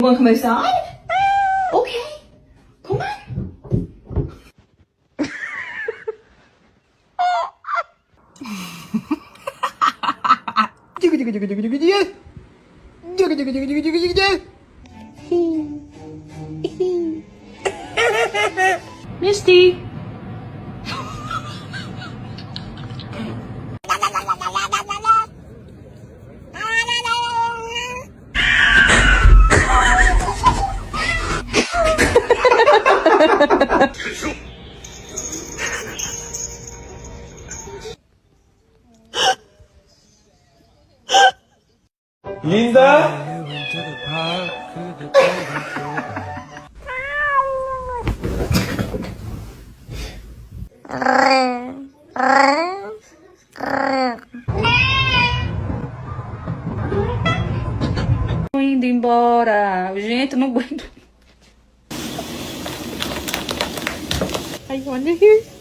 You wanna come outside? Okay. Come on. Misty. Linda? Tô indo embora. Gente, eu não aguento. Ai, olha aqui.